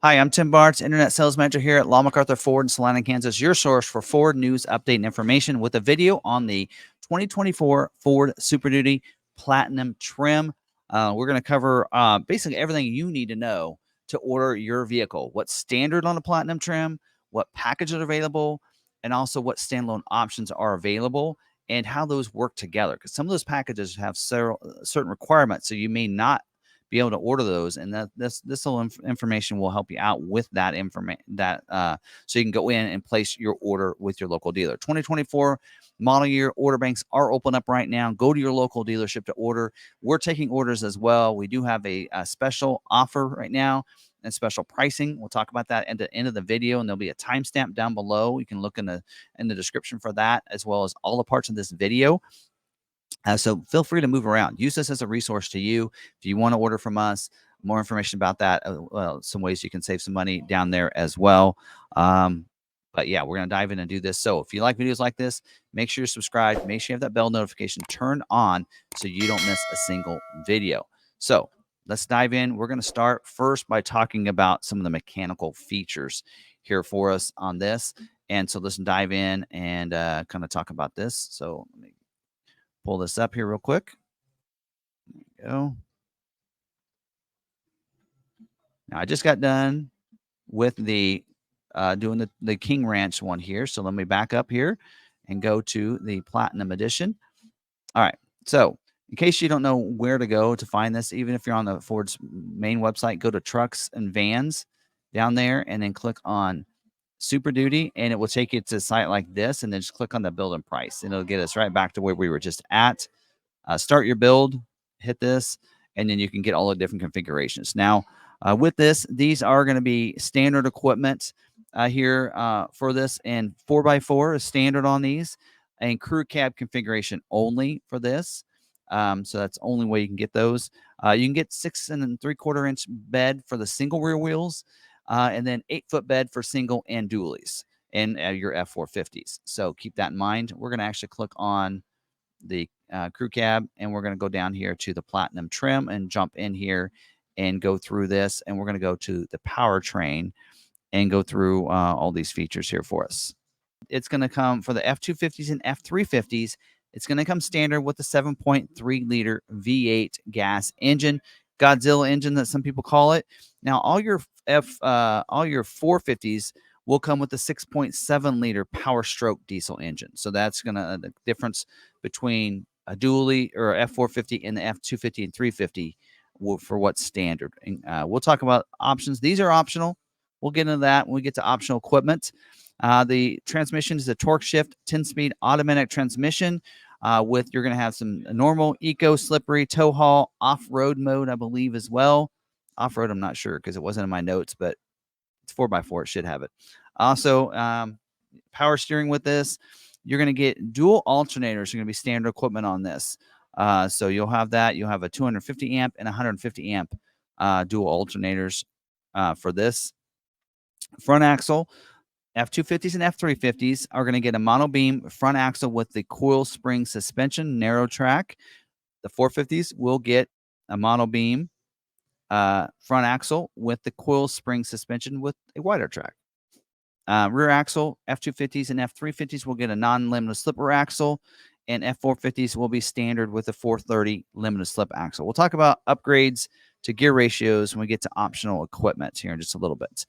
Hi, I'm Tim Bartz, Internet Sales Manager here at McArthur Ford in Salina, Kansas, your source for Ford news, update, and information with a video on the 2024 Ford Super Duty Platinum Trim. We're going to cover basically everything you need to know to order your vehicle, what's standard on a Platinum Trim, what packages are available, and also what standalone options are available and how those work together. Because some of those packages have certain requirements, so you may not be able to order those, and this little information will help you out with that information so you can go in and place your order with your local dealer. 2024 model year order banks are open up right now. Go to your local dealership to order. We're taking orders as well. We do have a special offer right now and special pricing. We'll talk about that at the end of the video, and there'll be a timestamp down below. You can look in the description for that, as well as all the parts of this video. So feel free to move around. Use this as a resource to you. If you want to order from us, more information about that, some ways you can save some money down there as well. But yeah, we're going to dive in and do this. So if you like videos like this, make sure you're subscribed. Make sure you have that bell notification turned on so you don't miss a single video. So let's dive in. We're going to start first by talking about some of the mechanical features here for us on this. And so let's dive in and kind of talk about this. So let me pull this up here real quick. There we go. Now I just got done with the doing the King Ranch one here. So let me back up here and go to the Platinum Edition. All right. So in case you don't know where to go to find this, even if you're on the Ford's main website, go to Trucks and Vans down there and then click on Super Duty, and it will take you to a site like this, and then just click on the build and price, and it'll get us right back to where we were just at. Start your build, hit this, and then you can get all the different configurations. Now, with this, these are going to be standard equipment here for this, and 4x4 is standard on these, and crew cab configuration only for this. So that's the only way you can get those. You can get 6 3/4 inch bed for the single rear wheels, and then 8-foot bed for single and dualies, and your F450s. So keep that in mind. We're going to actually click on the crew cab, and we're going to go down here to the Platinum Trim and jump in here and go through this, and we're going to go to the powertrain and go through all these features here for us. It's going to come for the F250s and F350s. It's going to come standard with the 7.3 liter V8 gas engine, Godzilla engine that some people call it. Now all your 450s will come with the 6.7 liter Power Stroke diesel engine. So that's going to the difference between a dually or F450 and the F250 and 350 for what's standard. And we'll talk about options. These are optional. We'll get into that when we get to optional equipment. The transmission is a torque shift 10-speed automatic transmission with you're going to have some normal, eco, slippery, tow haul, off-road mode, I believe, as well. Off-road, I'm not sure because it wasn't in my notes, but it's 4x4. It should have it. Also, power steering with this. You're going to get dual alternators. You're going to be standard equipment on this. So you'll have that. You'll have a 250 amp and 150 amp dual alternators for this. Front axle, F250s and F350s are going to get a monobeam front axle with the coil spring suspension, narrow track. The 450s will get a monobeam front axle with the coil spring suspension with a wider track. Rear axle, F250s and F350s will get a non-limited slip rear axle, and F450s will be standard with a 430 limited slip axle. We'll talk about upgrades to gear ratios when we get to optional equipment here in just a little bit.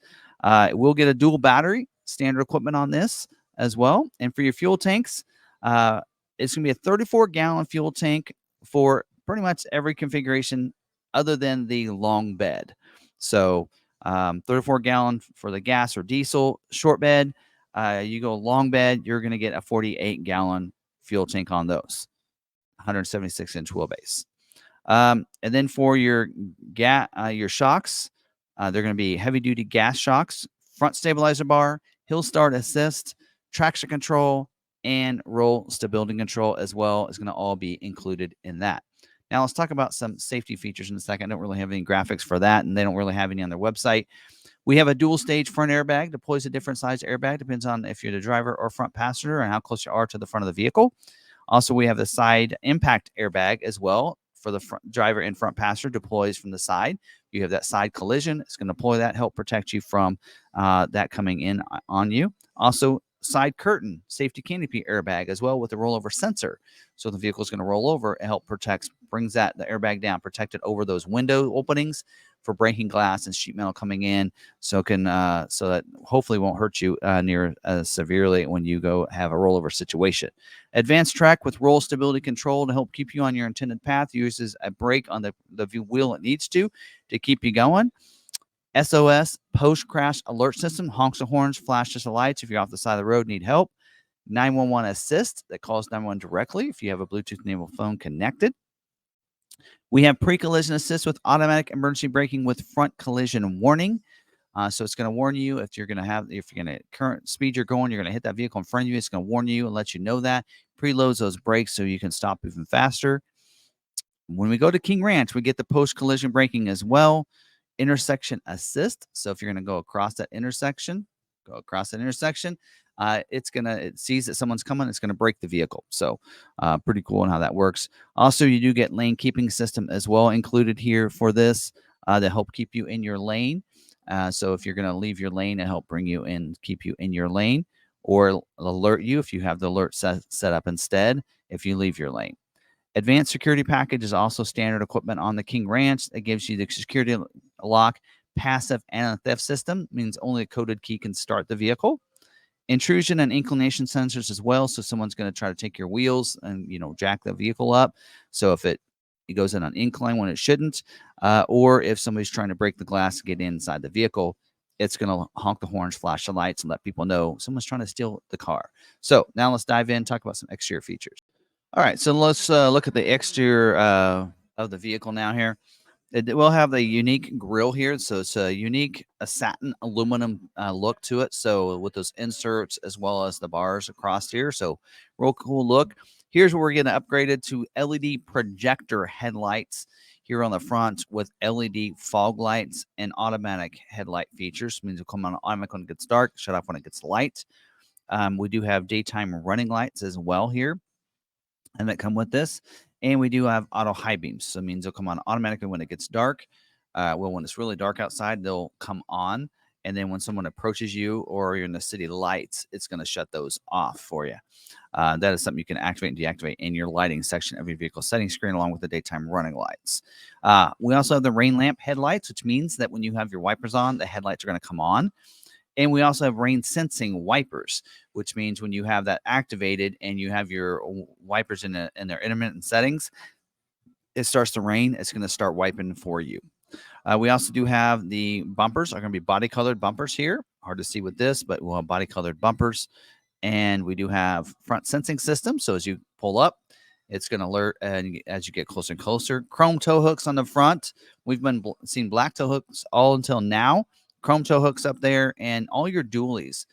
We'll get a dual battery, standard equipment on this as well. And for your fuel tanks, it's going to be a 34-gallon fuel tank for pretty much every configuration other than the long bed. So 34-gallon for the gas or diesel short bed. You go long bed, you're going to get a 48-gallon fuel tank on those, 176-inch wheelbase. And then for your shocks, they're going to be heavy-duty gas shocks, front stabilizer bar, hill start assist, traction control, and roll stability control as well is going to all be included in that. Now, let's talk about some safety features in a second. I don't really have any graphics for that, and they don't really have any on their website. We have a dual-stage front airbag. Deploys a different size airbag. Depends on if you're the driver or front passenger and how close you are to the front of the vehicle. Also, we have the side impact airbag as well for the front driver and front passenger. Deploys from the side. You have that side collision. It's going to deploy that, help protect you from that coming in on you. Also, side curtain, safety canopy airbag as well with the rollover sensor. So the vehicle is going to roll over and help protect, brings the airbag down, protect it over those window openings for breaking glass and sheet metal coming in, so so that hopefully won't hurt you near severely when you go have a rollover situation. Advanced track with roll stability control to help keep you on your intended path. Uses a brake on the wheel it needs to keep you going. SOS post-crash alert system, honks the horns, flashes the lights if you're off the side of the road, need help. 911 assist that calls 911 directly if you have a Bluetooth-enabled phone connected. We have pre-collision assist with automatic emergency braking with front collision warning. So it's going to warn you if you're going to current speed you're going, you're going to hit that vehicle in front of you. It's going to warn you and let you know that. Preloads those brakes so you can stop even faster. When we go to King Ranch, we get the post-collision braking as well. Intersection assist. So if you're going to go across that intersection, it sees that someone's coming, it's going to brake the vehicle. So pretty cool on how that works. Also, you do get lane keeping system as well included here for this to help keep you in your lane. So if you're going to leave your lane, it help bring you in, keep you in your lane, or alert you if you have the alert set up instead if you leave your lane. Advanced security package is also standard equipment on the King Ranch. It gives you the security lock, passive anti-theft system, means only a coded key can start the vehicle. Intrusion and inclination sensors as well. So someone's going to try to take your wheels and, jack the vehicle up. So if it goes in on incline when it shouldn't, or if somebody's trying to break the glass to get inside the vehicle, it's going to honk the horns, flash the lights, and let people know someone's trying to steal the car. So now let's dive in, talk about some exterior features. All right, so let's look at the exterior of the vehicle now here. It will have a unique grille here, so it's a satin aluminum look to it. So with those inserts as well as the bars across here, so real cool look. Here's where we're getting upgraded to LED projector headlights here on the front with LED fog lights and automatic headlight features. Means it'll come on automatic when it gets dark, shut off when it gets light. We do have daytime running lights as well here, and that come with this. And we do have auto high beams. So it means they'll come on automatically when it gets dark. When it's really dark outside, they'll come on. And then when someone approaches you or you're in the city lights, it's going to shut those off for you. That is something you can activate and deactivate in your lighting section of your vehicle settings screen, along with the daytime running lights. We also have the rain lamp headlights, which means that when you have your wipers on, the headlights are going to come on. And we also have rain sensing wipers, which means when you have that activated and you have your wipers in their intermittent settings, it starts to rain, it's going to start wiping for you. We also do have the bumpers are going to be body colored bumpers here. Hard to see with this, but we'll have body colored bumpers. And we do have front sensing system. So as you pull up, it's going to alert, and as you get closer and closer, chrome tow hooks on the front. We've been seeing black tow hooks all until now. Chrome tow hooks up there, and all your dualies,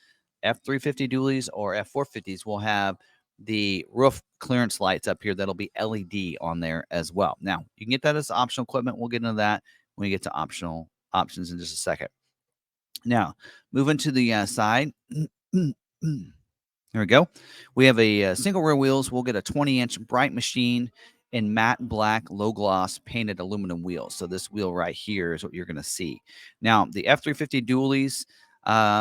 F350 dualies or F450s, will have the roof clearance lights up here that'll be LED on there as well. Now, you can get that as optional equipment. We'll get into that when we get to optional options in just a second. Now, moving to the side. There we go. We have a single rear wheels. We'll get a 20-inch bright machine in matte black, low gloss painted aluminum wheels. So this wheel right here is what you're going to see. Now, the F350 dualies,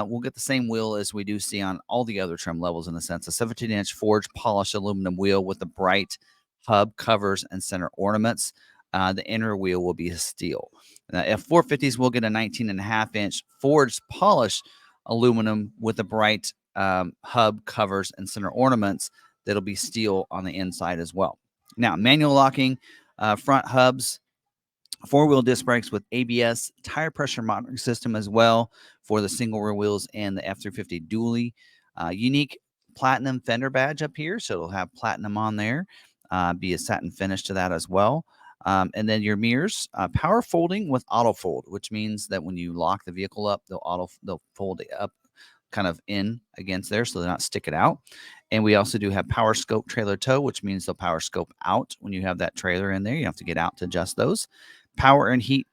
we'll get the same wheel as we do see on all the other trim levels in a sense. A 17-inch forged polished aluminum wheel with the bright hub covers and center ornaments. The inner wheel will be steel. Now, F450s will get a 19.5-inch forged polished aluminum with the bright hub covers and center ornaments that'll be steel on the inside as well. Now, manual locking front hubs, four-wheel disc brakes with ABS, tire pressure monitoring system as well for the single rear wheels and the F350 dually. Unique platinum fender badge up here, so it'll have platinum on there. Be a satin finish to that as well. And then your mirrors, power folding with auto fold, which means that when you lock the vehicle up, they'll fold it up kind of in against there so they're not sticking out. And we also do have power scope trailer tow, which means they'll power scope out when you have that trailer in there. You have to get out to adjust those. Power and heat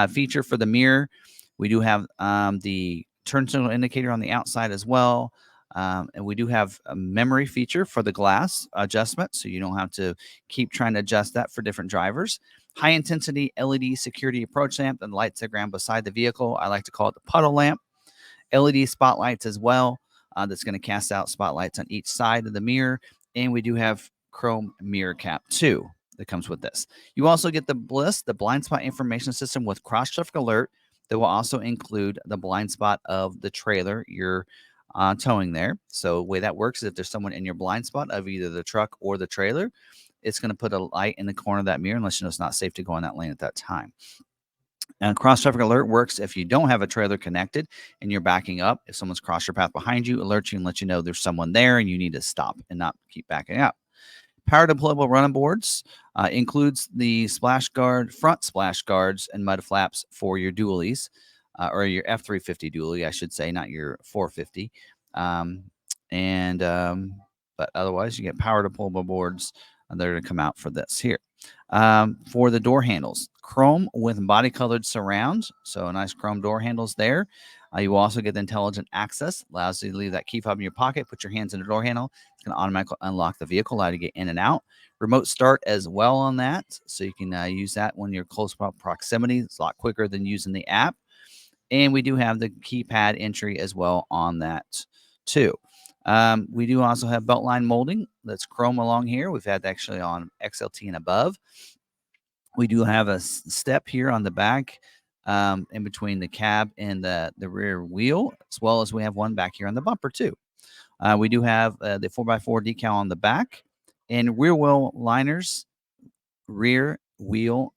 feature for the mirror. We do have the turn signal indicator on the outside as well. And we do have a memory feature for the glass adjustment, so you don't have to keep trying to adjust that for different drivers. High intensity LED security approach lamp that lights the ground beside the vehicle. I like to call it the puddle lamp. LED spotlights as well. That's going to cast out spotlights on each side of the mirror. And we do have chrome mirror cap too that comes with this. You also get the BLIS, the blind spot information system with cross traffic alert that will also include the blind spot of the trailer you're towing there. So the way that works is if there's someone in your blind spot of either the truck or the trailer, it's going to put a light in the corner of that mirror unless you know it's not safe to go in that lane at that time. And cross traffic alert works if you don't have a trailer connected and you're backing up. If someone's crossed your path behind you, alert you and let you know there's someone there and you need to stop and not keep backing up. Power deployable running boards includes the splash guard, front splash guards, and mud flaps for your dualies, or your F350 dually, I should say, not your 450. But otherwise, you get power deployable boards that are going to come out for this here. For the door handles, chrome with body colored surrounds, so nice chrome door handles there. You will also get the intelligent access, allows you to leave that key fob in your pocket, put your hands in the door handle. It's going to automatically unlock the vehicle, allow you to get in and out. Remote start as well on that, so you can use that when you're close proximity. It's a lot quicker than using the app. And we do have the keypad entry as well on that too. We do also have beltline molding that's chrome along here. We've had actually on XLT and above. We do have a step here on the back in between the cab and the rear wheel, as well as we have one back here on the bumper too. We do have the 4x4 decal on the back and rear wheel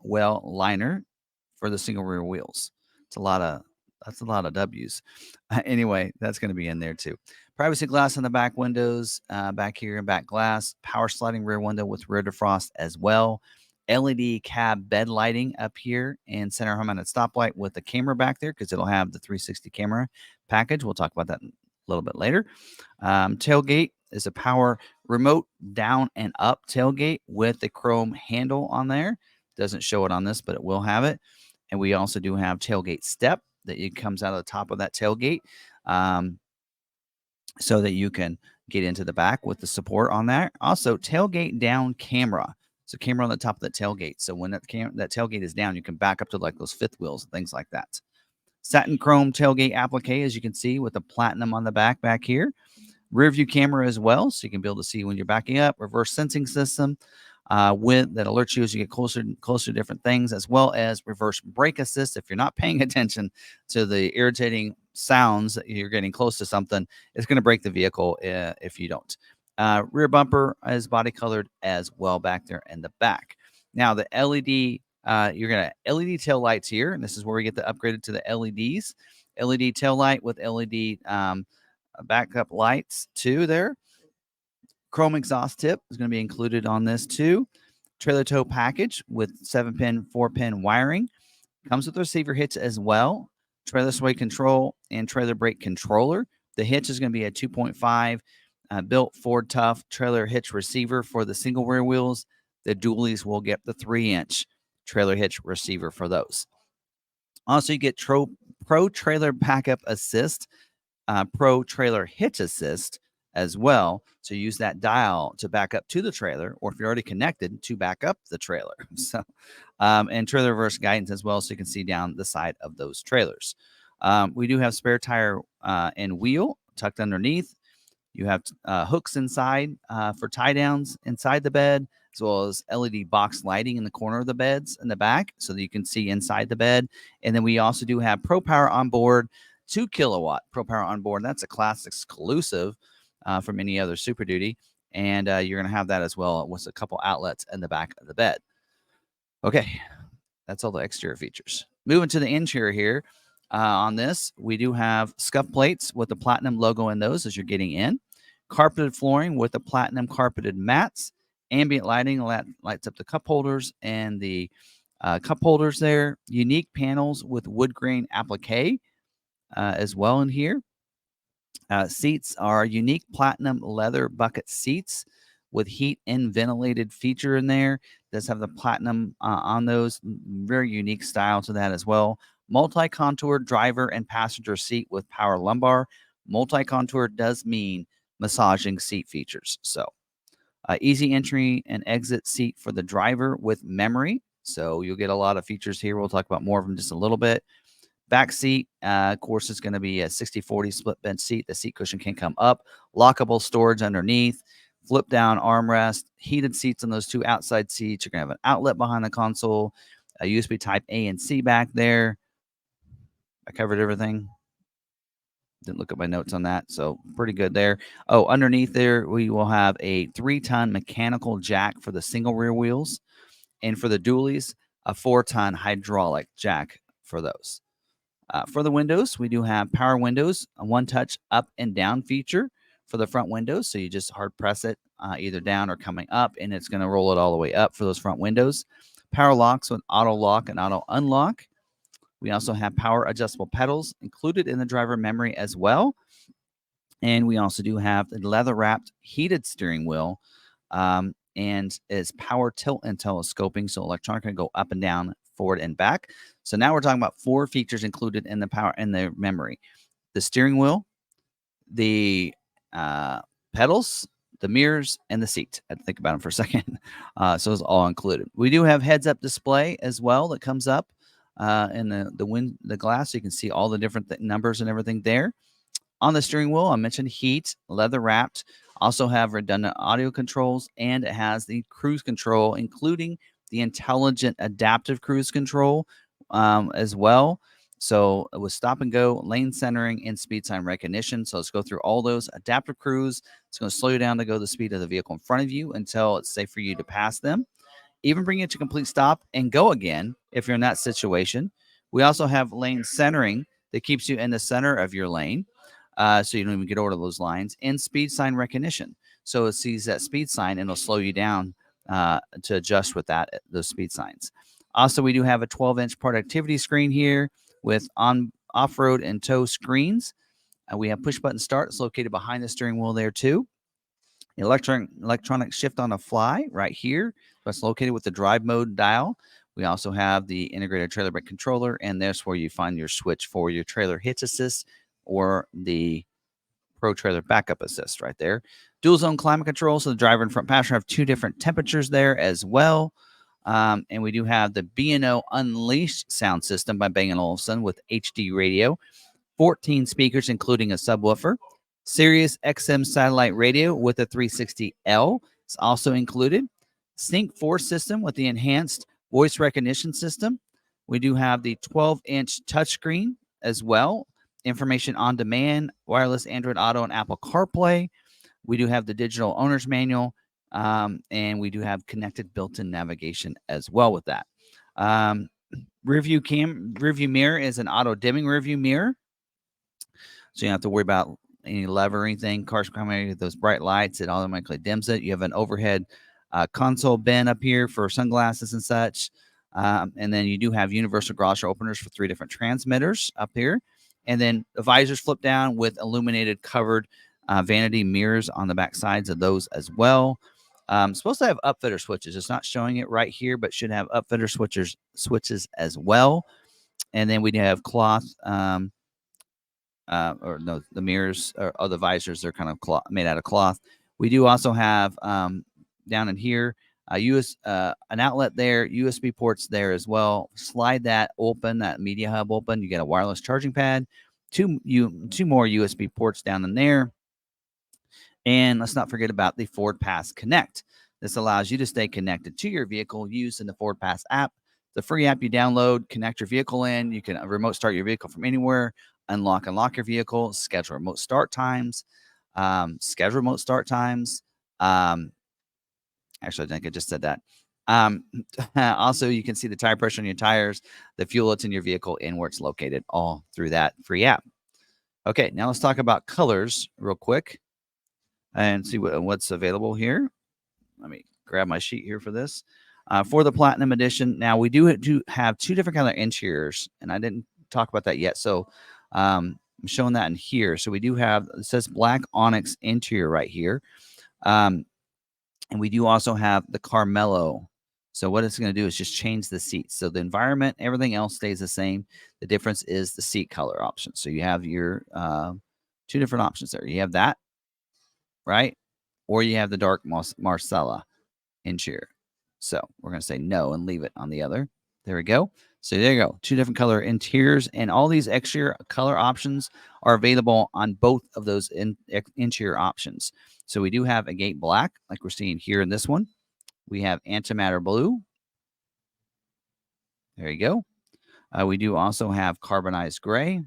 well liner for the single rear wheels. That's a lot of W's. Anyway, that's going to be in there too. Privacy glass on the back windows, back here and back glass, power sliding rear window with rear defrost as well. LED cab bed lighting up here and center home mounted stoplight with the camera back there because it'll have the 360 camera package. We'll talk about that a little bit later. Tailgate is a power remote down and up tailgate with the chrome handle on there. Doesn't show it on this, but it will have it. And we also do have tailgate step that it comes out of the top of that tailgate so that you can get into the back with the support on that. Also, tailgate down camera. So camera on the top of the tailgate. So when that tailgate is down, you can back up to like those fifth wheels and things like that. Satin chrome tailgate applique, as you can see, with the platinum on the back here. Rear view camera as well, so you can be able to see when you're backing up. Reverse sensing system with that alerts you as you get closer to different things, as well as reverse brake assist. If you're not paying attention to the irritating sounds that you're getting close to something, it's going to break the vehicle if you don't. Rear bumper is body colored as well back there in the back. Now the LED, you're going to LED tail lights here, and this is where we get the upgraded to the LEDs. LED tail light with LED backup lights too there. Chrome exhaust tip is going to be included on this too. Trailer tow package with 7-pin, 4-pin wiring. Comes with receiver hitch as well. Trailer sway control and trailer brake controller. The hitch is going to be a 2.5 built Ford Tough trailer hitch receiver for the single rear wheels. The dualies will get the 3-inch trailer hitch receiver for those. Also, you get Pro Trailer Backup Assist, Pro Trailer Hitch Assist as well. So use that dial to back up to the trailer, or if you're already connected, to back up the trailer. So, and trailer reverse guidance as well, so you can see down the side of those trailers. We do have spare tire and wheel tucked underneath. You have hooks inside for tie downs inside the bed, as well as LED box lighting in the corner of the beds in the back so that you can see inside the bed. And then we also do have Pro Power on board, 2 kilowatt Pro Power on board. That's a class exclusive from any other Super Duty. And you're going to have that as well with a couple outlets in the back of the bed. Okay, that's all the exterior features. Moving to the interior here. On this, we do have scuff plates with the platinum logo in those as you're getting in. Carpeted flooring with the platinum carpeted mats. Ambient lighting lights up the cup holders and the cup holders there. Unique panels with wood grain applique as well in here. Seats are unique platinum leather bucket seats with heat and ventilated feature in there. Does have the platinum on those. Very unique style to that as well. Multi-contour driver and passenger seat with power lumbar. Multi-contour does mean massaging seat features. So easy entry and exit seat for the driver with memory So you'll get a lot of features here. We'll talk about more of them just a little bit. Back seat, of course, is going to be a 60/40 split bench seat. The seat cushion can come up, lockable storage underneath, flip down armrest, heated seats on those two outside seats. You're going to have an outlet behind the console, a USB Type A and C back there. I covered everything. Didn't look at my notes on that, so pretty good there. Oh, underneath there, we will have a 3-ton mechanical jack for the single rear wheels, and for the dualies, a 4-ton hydraulic jack for those. For the windows, we do have power windows, a one-touch up and down feature for the front windows. So you just hard press it either down or coming up, and it's going to roll it all the way up for those front windows. Power locks with auto lock and auto unlock. We also have power adjustable pedals included in the driver memory as well. And we also do have the leather-wrapped heated steering wheel, and is power tilt and telescoping. So electronic can go up and down, forward and back. So now we're talking about 4 features included in the power and the memory: the steering wheel, the pedals, the mirrors, and the seat. I had to think about them for a second. So it's all included. We do have heads-up display as well that comes up in the glass, so you can see all the different numbers and everything there. On the steering wheel, I mentioned heat, leather wrapped. Also have redundant audio controls, and it has the cruise control, including the intelligent adaptive cruise control as well. So with stop and go, lane centering, and speed sign recognition. So let's go through all those. Adaptive cruise, it's going to slow you down to go the speed of the vehicle in front of you until it's safe for you to pass them. Even bring it to complete stop and go again if you're in that situation. We also have lane centering that keeps you in the center of your lane. So you don't even get over to those lines, and speed sign recognition. So it sees that speed sign and it'll slow you down to adjust with those speed signs. Also, we do have a 12-inch productivity screen here with off-road and tow screens. We have push button start. It's located behind the steering wheel there too. Electronic shift on the fly right here. That's located with the drive mode dial. We also have the integrated trailer brake controller, and that's where you find your switch for your trailer hitch assist or the Pro Trailer Backup Assist right there. Dual zone climate control, so the driver and front passenger have 2 different temperatures there as well. And we do have the B&O Unleashed sound system by Bang & Olufsen with HD radio, 14 speakers including a subwoofer, Sirius XM satellite radio with a 360L is also included, Sync 4 system with the enhanced voice recognition system. We do have the 12-inch touchscreen as well, information on demand, wireless Android Auto and Apple CarPlay. We do have the digital owner's manual, and we do have connected built-in navigation as well with that. Rearview mirror is an auto dimming rearview mirror, so you don't have to worry about any lever or anything. Cars coming with those bright lights, it automatically dims it. You have an overhead console bin up here for sunglasses and such. And then you do have universal garage openers for 3 different transmitters up here. And then the visors flip down with illuminated covered vanity mirrors on the back sides of those as well. Supposed to have upfitter switches. It's not showing it right here, but should have upfitter switches as well. And then we have cloth, the mirrors or the visors, they're kind of made out of cloth. We do also have down in here an outlet there, USB ports there as well. Slide that open, that media hub open. You get a wireless charging pad, two more USB ports down in there. And let's not forget about the Ford Pass Connect. This allows you to stay connected to your vehicle using the Ford Pass app. The free app you download, connect your vehicle in. You can remote start your vehicle from anywhere, unlock and lock your vehicle, schedule remote start times, Actually, I think I just said that. Also, you can see the tire pressure on your tires, the fuel that's in your vehicle, and where it's located, all through that free app. Okay, now let's talk about colors real quick and see what's available here. Let me grab my sheet here for this. For the Platinum Edition, now we do have 2 different kind of interiors, and I didn't talk about that yet. So I'm showing that in here. So we do have, it says black onyx interior right here. And we do also have the Carmelo. So what it's going to do is just change the seats. So the environment, everything else stays the same. The difference is the seat color option. So you have your 2 different options there. You have that, right? Or you have the dark Marcella interior. So we're going to say no and leave it on the other. There we go. So there you go. 2 different color interiors, and all these exterior color options are available on both of those interior options. So we do have agate black, like we're seeing here in this one. We have antimatter blue. There you go. We do also have carbonized gray,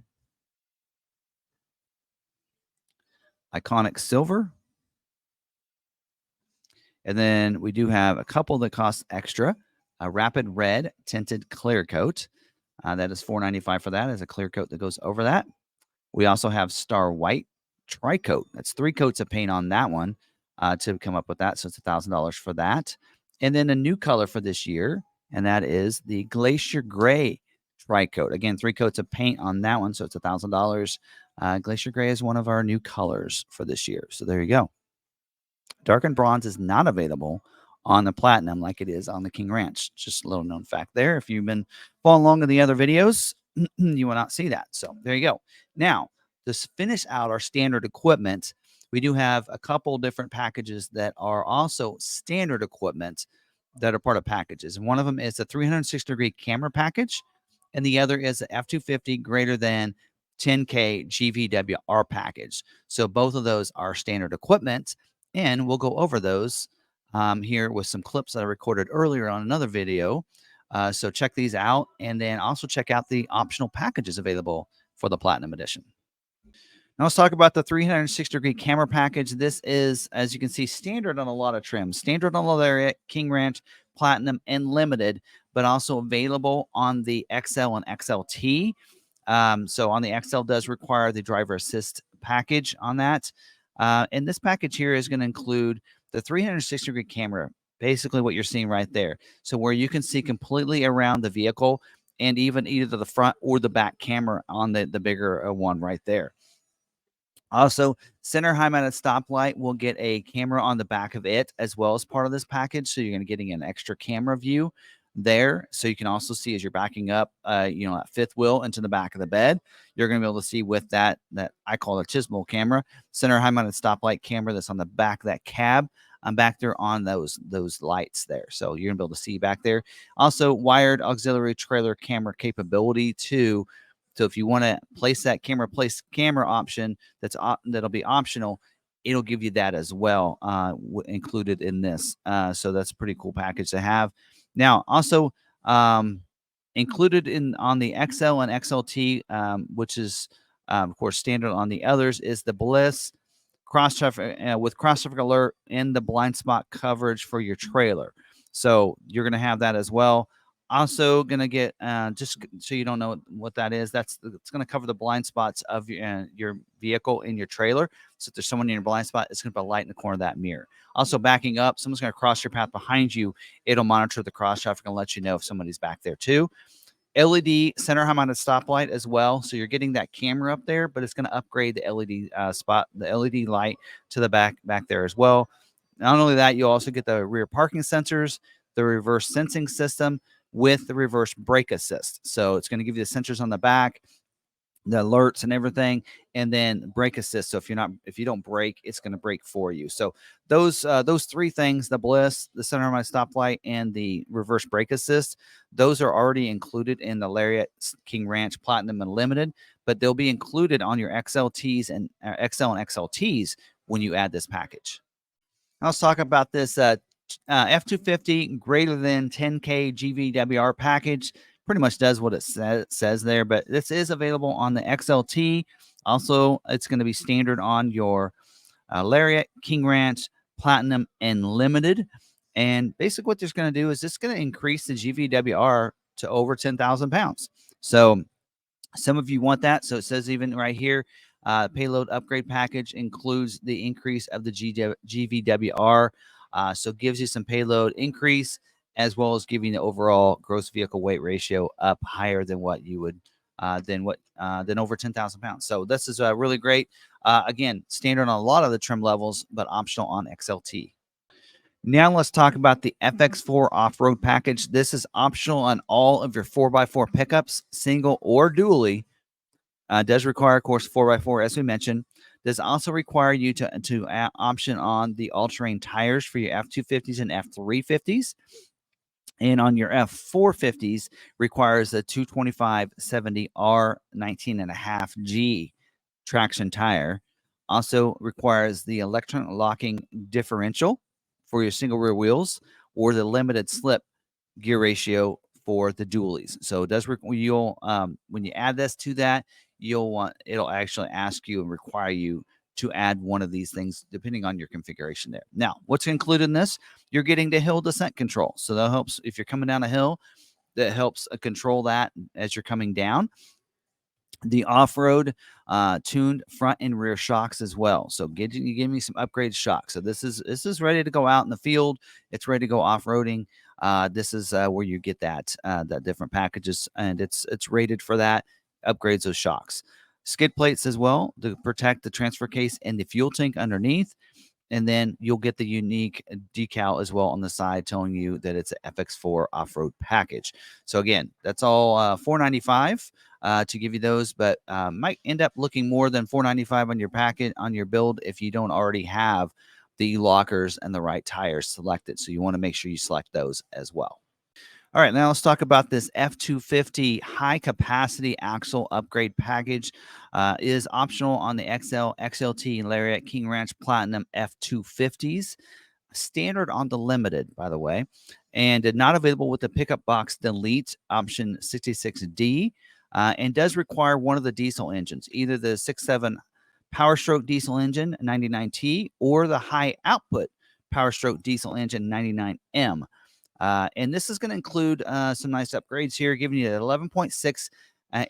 iconic silver, and then we do have a couple that cost extra. A rapid red tinted clear coat. That is $4.95 for that as a clear coat that goes over that. We also have Star White Tri-Coat. That's 3 coats of paint on that one to come up with that. So it's $1,000 for that. And then a new color for this year, and that is the Glacier Gray Tri-Coat. Again, 3 coats of paint on that one, so it's $1,000. Glacier Gray is one of our new colors for this year. So there you go. Darkened bronze is not available on the Platinum like it is on the King Ranch. Just a little known fact there. If you've been following along in the other videos, you will not see that. So there you go. Now, to finish out our standard equipment, we do have a couple different packages that are also standard equipment that are part of packages. And one of them is the 360-degree camera package, and the other is the F250 greater than 10K GVWR package. So both of those are standard equipment, and we'll go over those here with some clips that I recorded earlier on another video. So check these out, and then also check out the optional packages available for the Platinum Edition. Now let's talk about the 360-degree camera package. This is, as you can see, standard on a lot of trims. Standard on Lariat, King Ranch, Platinum, and Limited, but also available on the XL and XLT. So on the XL does require the driver assist package on that. And this package here is going to include the 360-degree camera, basically what you're seeing right there. So where you can see completely around the vehicle, and even either the front or the back camera on the bigger one right there. Also, center high-mounted stoplight will get a camera on the back of it as well as part of this package. So you're going to getting an extra camera view there. So you can also see as you're backing up, that fifth wheel into the back of the bed. You're going to be able to see with that I call a chismo camera, center high-mounted stoplight camera that's on the back of that cab. I'm back there on those lights there. So you're going to be able to see back there. Also, wired auxiliary trailer camera capability too. So if you want to place camera option that'll be optional, it'll give you that as well, included in this. So that's a pretty cool package to have. Now, also included on the XL and XLT, which is of course standard on the others, is the Bliss cross traffic with cross traffic alert and the blind spot coverage for your trailer. So you're going to have that as well. Also going to get, just so you don't know what that is, it's going to cover the blind spots of your vehicle in your trailer. So if there's someone in your blind spot, it's going to put a light in the corner of that mirror. Also backing up, someone's going to cross your path behind you. It'll monitor the cross traffic and let you know if somebody's back there too. LED center high-mounted stoplight as well. So you're getting that camera up there, but it's going to upgrade the LED the LED light to the back there as well. Not only that, you also get the rear parking sensors, the reverse sensing system with the reverse brake assist. So it's going to give you the sensors on the back, the alerts and everything, and then brake assist. So if you don't brake, it's going to brake for you. So those 3 things, the Bliss, the center high stoplight, and the reverse brake assist, those are already included in the Lariat, King Ranch, Platinum, and Limited, but they'll be included on your XLTs and XL and XLTs when you add this package. Now let's talk about this F250 greater than 10K GVWR package. Pretty much does what it says there, but this is available on the XLT. Also, it's going to be standard on your Lariat, King Ranch, Platinum, and Limited. And basically what this is going to do is it's going to increase the GVWR to over 10,000 pounds. So some of you want that. So it says even right here, payload upgrade package includes the increase of the GVWR. So it gives you some payload increase, as well as giving the overall gross vehicle weight ratio up higher than what you would than over 10,000 pounds. So this is really great. Again, standard on a lot of the trim levels, but optional on XLT. Now let's talk about the FX4 Off Road Package. This is optional on all of your 4x4 pickups, single or dually. Does require, of course, 4x4, as we mentioned. Does also require you to option on the all-terrain tires for your F250s and F350s. And on your F450s, requires a 225/70R 19.5G traction tire. Also requires the electronic locking differential for your single rear wheels, or the limited slip gear ratio for the dualies. So it does you'll when you add this to that, it'll actually ask you and require you to add one of these things depending on your configuration there. Now, what's included in this? You're getting the hill descent control. So that helps if you're coming down a hill, that helps control that as you're coming down. The off-road tuned front and rear shocks as well. So give me some upgraded shocks. So this is ready to go out in the field. It's ready to go off-roading. This is where you get that different packages, and it's rated for that. Upgrades those shocks. Skid plates as well to protect the transfer case and the fuel tank underneath. And then you'll get the unique decal as well on the side telling you that it's an FX4 Off Road Package. So again, that's all $495 to give you those, but might end up looking more than $495 on your packet on your build if you don't already have the lockers and the right tires selected. So you want to make sure you select those as well. All right, now let's talk about this F250 high capacity axle upgrade package. Is optional on the XL, XLT, Lariat, King Ranch Platinum F250s. Standard on the Limited, by the way, and not available with the pickup box delete option 66D, and does require one of the diesel engines, either the 6.7 Power Stroke diesel engine 99T or the high output Power Stroke diesel engine 99M. And this is going to include some nice upgrades here, giving you an 11.6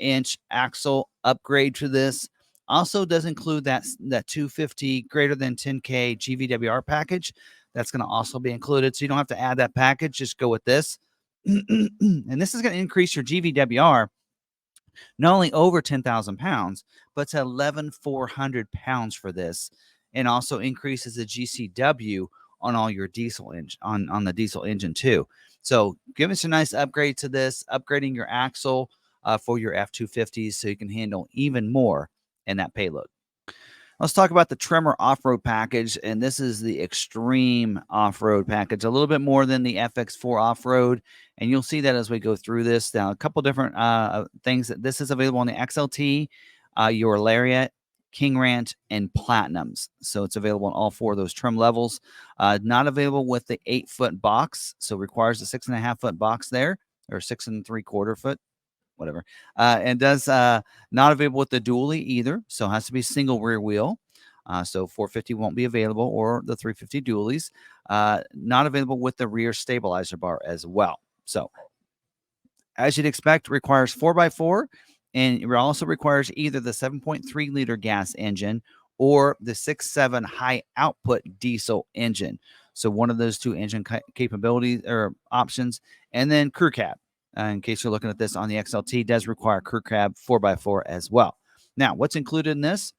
inch axle upgrade to this. Also does include that 250 greater than 10K GVWR package. That's going to also be included. So you don't have to add that package. Just go with this. And this is going to increase your GVWR not only over 10,000 pounds, but to 11,400 pounds for this, and also increases the GCW on all your diesel engine on the diesel engine too. So give us a nice upgrade to this, upgrading your axle for your F250s so you can handle even more in that payload. Let's talk about the Tremor off-road package, and this is the extreme off-road package, a little bit more than the FX4 off-road, and you'll see that as we go through this. Now, a couple different things. This is available on the XLT, your Lariat, King Ranch, and Platinums. So it's available on all four of those trim levels. Not available with the 8-foot box, so requires a 6.5-foot box there, or 6 3/4 foot. Whatever, and does not available with the dually either, so it has to be single rear wheel. So 450 won't be available, or the 350 dualies. Not available with the rear stabilizer bar as well. So, as you'd expect, requires 4x4, and it also requires either the 7.3 liter gas engine or the 6.7 high output diesel engine. So one of those two engine capabilities or options, and then crew cab. In case you're looking at this on the XLT, does require crew cab 4x4 as well. Now, what's included in this?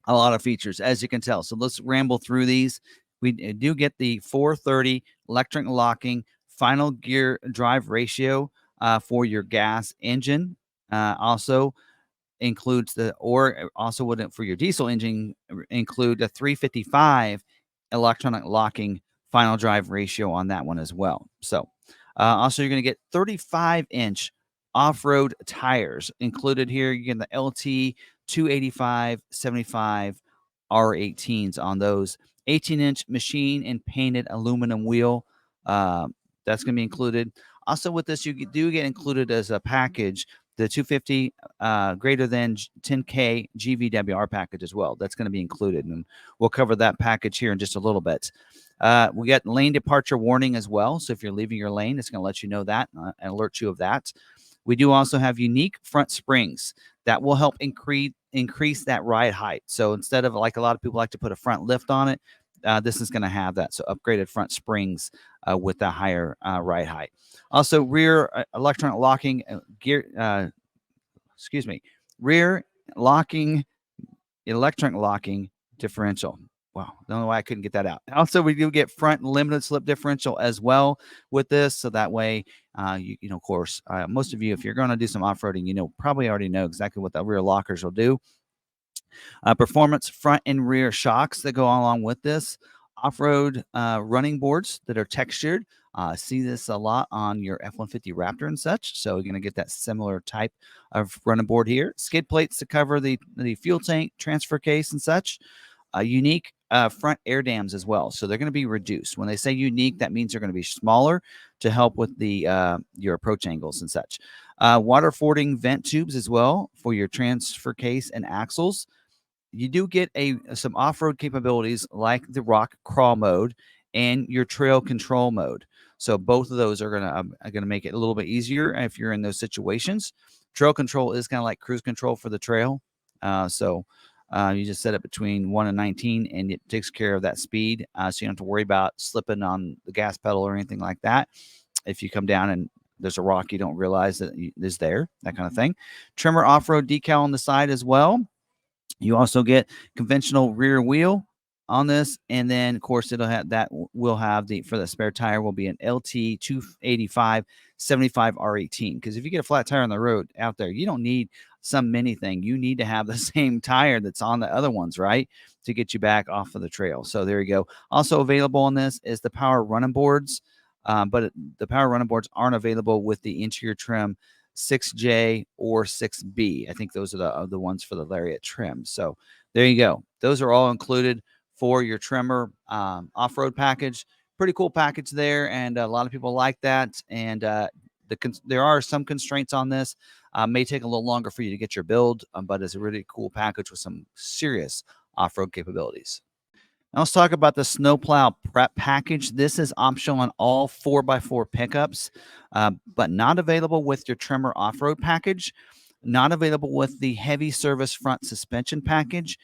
A lot of features, as you can tell. So let's ramble through these. We do get the 430 electric locking final gear drive ratio for your gas engine. Also includes also would for your diesel engine include a 355 electronic locking final drive ratio on that one as well. So also you're going to get 35-inch off-road tires included here. You get the LT 285 75 R18s on those. 18-inch machine and painted aluminum wheel. That's going to be included. Also with this, you do get included as a package the 250 greater than 10K GVWR package as well. That's going to be included, and we'll cover that package here in just a little bit. We got lane departure warning as well. So if you're leaving your lane, it's going to let you know that and alert you of that. We do also have unique front springs that will help increase that ride height. So instead of like a lot of people like to put a front lift on it, this is going to have that. So upgraded front springs with that higher ride height. Also, rear electronic locking gear. Rear locking electronic locking differential. Wow, don't know why I couldn't get that out. Also, we do get front limited slip differential as well with this, so that way, of course, most of you, if you're going to do some off-roading, probably already know exactly what the rear lockers will do. Performance front and rear shocks that go along with this. Off-road running boards that are textured. See this a lot on your F-150 Raptor and such. So you're going to get that similar type of running board here. Skid plates to cover the fuel tank, transfer case, and such. Unique front air dams as well. So they're going to be reduced. When they say unique, that means they're going to be smaller to help with the your approach angles and such. Water fording vent tubes as well for your transfer case and axles. You do get some off-road capabilities like the rock crawl mode and your trail control mode. So both of those are gonna make it a little bit easier if you're in those situations. Trail control is kind of like cruise control for the trail. You just set it between 1 and 19, and it takes care of that speed. So you don't have to worry about slipping on the gas pedal or anything like that. If you come down and there's a rock you don't realize that is there, that kind of thing. Tremor off-road decal on the side as well. You also get conventional rear wheel on this, and then of course it'll have that will have for the spare tire will be an LT 285 75 R18. Because if you get a flat tire on the road out there, you don't need some mini thing. You need to have the same tire that's on the other ones, right, to get you back off of the trail. So there you go. Also available on this is the power running boards, but the power running boards aren't available with the interior trim 6J or 6B. I think those are the ones for the Lariat trim. So there you go. Those are all included for your Tremor off-road package. Pretty cool package there, and a lot of people like that. And there are some constraints on this. May take a little longer for you to get your build, but it's a really cool package with some serious off-road capabilities. Now let's talk about the snowplow prep package. This is optional on all 4x4 pickups, but not available with your Tremor off-road package, not available with the heavy service front suspension package,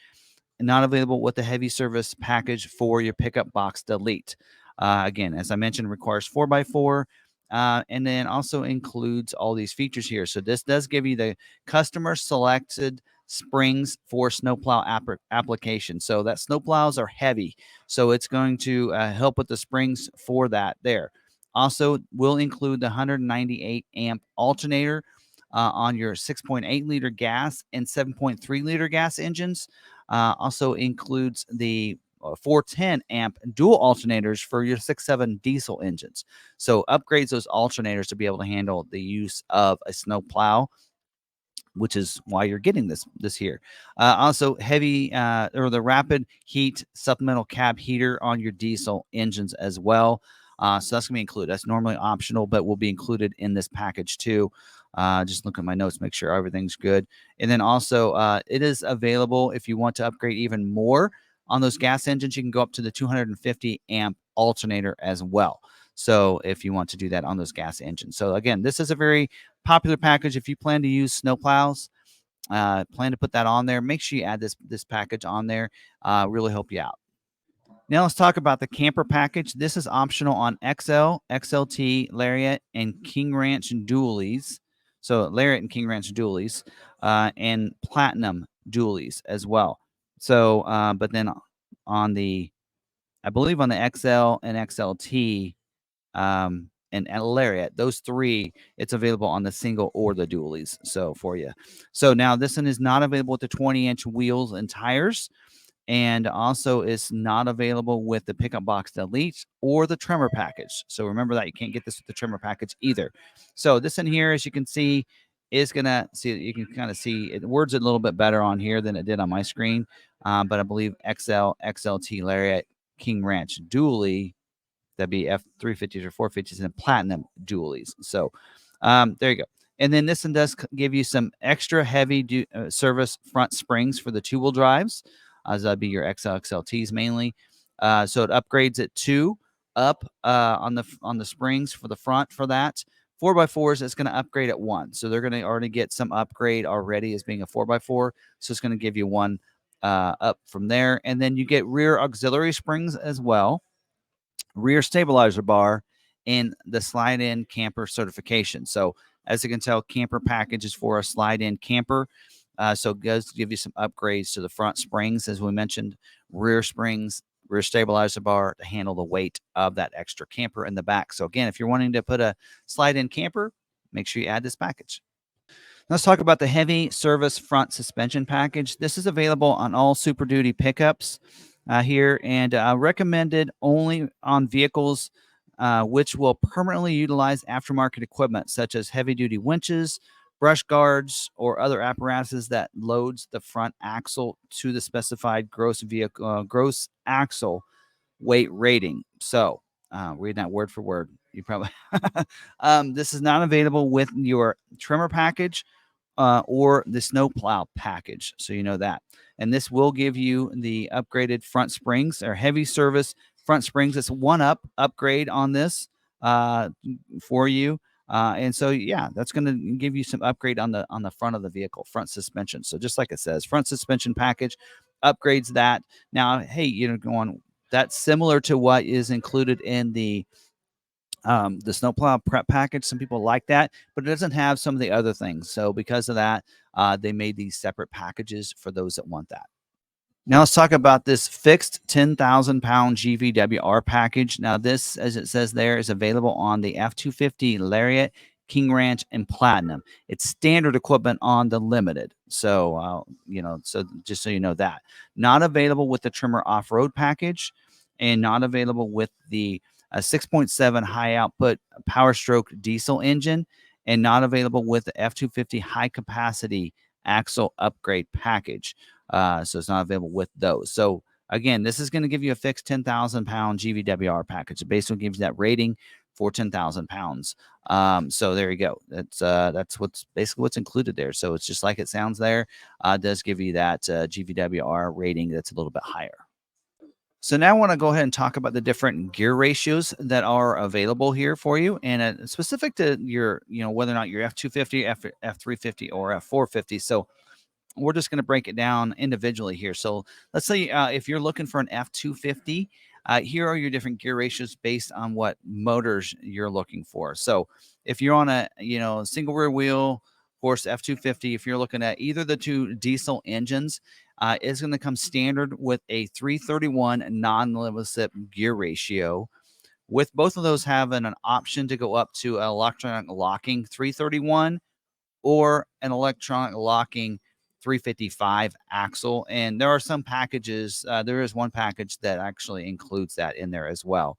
and not available with the heavy service package for your pickup box delete. Again, as I mentioned, requires 4x4, and then also includes all these features here. So this does give you the customer selected springs for snowplow application. So that snowplows are heavy, so it's going to help with the springs for that there. Also will include the 198 amp alternator on your 6.8 liter gas and 7.3 liter gas engines. Also includes the 410 amp dual alternators for your 6.7 diesel engines. So upgrades those alternators to be able to handle the use of a snowplow, which is why you're getting this here. Also heavy or the rapid heat supplemental cab heater on your diesel engines as well. So that's gonna be included. That's normally optional, but will be included in this package too. Just look at my notes, make sure everything's good. And then also it is available if you want to upgrade even more on those gas engines. You can go up to the 250 amp alternator as well. So if you want to do that on those gas engines. So again, this is a very popular package. If you plan to use snowplows, plan to put that on there, make sure you add this package on there. Really help you out. Now let's talk about the camper package. This is optional on XL, XLT, Lariat, and King Ranch dualies. So Lariat and King Ranch dualies, and Platinum dualies as well. So, but then I believe on the XL and XLT, and Lariat, those three, it's available on the single or the dualies. So for you. So now this one is not available with the 20-inch wheels and tires, and also is not available with the pickup box delete or the Tremor package. So remember that you can't get this with the Tremor package either. So this in here, as you can see, is gonna see, you can kind of see it words it a little bit better on here than it did on my screen. But I believe XL, XLT, Lariat, King Ranch dually, that'd be F350s or 450s, and Platinum dualies. So there you go. And then this one does give you some extra heavy service front springs for the two-wheel drives, as that'd be your XLTs mainly. So it upgrades it to up on the springs for the front for that. 4x4s, it's going to upgrade at 1. So they're going to already get some upgrade already as being a 4x4. So it's going to give you 1 up from there. And then you get rear auxiliary springs as well, rear stabilizer bar, and the slide-in camper certification. So as you can tell, camper package is for a slide-in camper. So it does give you some upgrades to the front springs, as we mentioned, rear springs, rear stabilizer bar to handle the weight of that extra camper in the back. So again, if you're wanting to put a slide-in camper, make sure you add this package. Let's talk about the heavy service front suspension package. This is available on all Super Duty pickups here, and recommended only on vehicles which will permanently utilize aftermarket equipment such as heavy-duty winches, brush guards, or other apparatuses that loads the front axle to the specified gross axle weight rating. So, reading that word for word, you probably this is not available with your Tremor package or the snow plow package. So you know that. And this will give you the upgraded front springs or heavy service front springs. It's one upgrade on this for you. And so yeah, that's going to give you some upgrade on the front of the vehicle, front suspension. So just like it says, front suspension package upgrades that. Now, hey, going that's similar to what is included in the snowplow prep package. Some people like that, but it doesn't have some of the other things. So because of that, they made these separate packages for those that want that. Now let's talk about this fixed 10,000 pound GVWR package. Now this, as it says there, is available on the F250 Lariat, King Ranch, and Platinum. It's standard equipment on the Limited. So, so just so you know that. Not available with the Tremor Off Road package and not available with the 6.7 high output Power Stroke diesel engine and not available with the F250 high capacity axle upgrade package. So it's not available with those. So again, this is going to give you a fixed 10,000 pound GVWR package. It basically gives you that rating for 10,000 pounds. So there you go. That's what's included there. So it's just like it sounds there. It does give you that GVWR rating that's a little bit higher. So now I want to go ahead and talk about the different gear ratios that are available here for you, and specific to your, whether or not you're F250, F350, or F450. So we're just going to break it down individually here. So let's say if you're looking for an F250, here are your different gear ratios based on what motors you're looking for. So if you're on a single rear wheel, of course F250, if you're looking at either the two diesel engines, is going to come standard with a 331 non-limit slip gear ratio. With both of those having an option to go up to an electronic locking 331 or an electronic locking 355 axle. And there are some packages. There is one package that actually includes that in there as well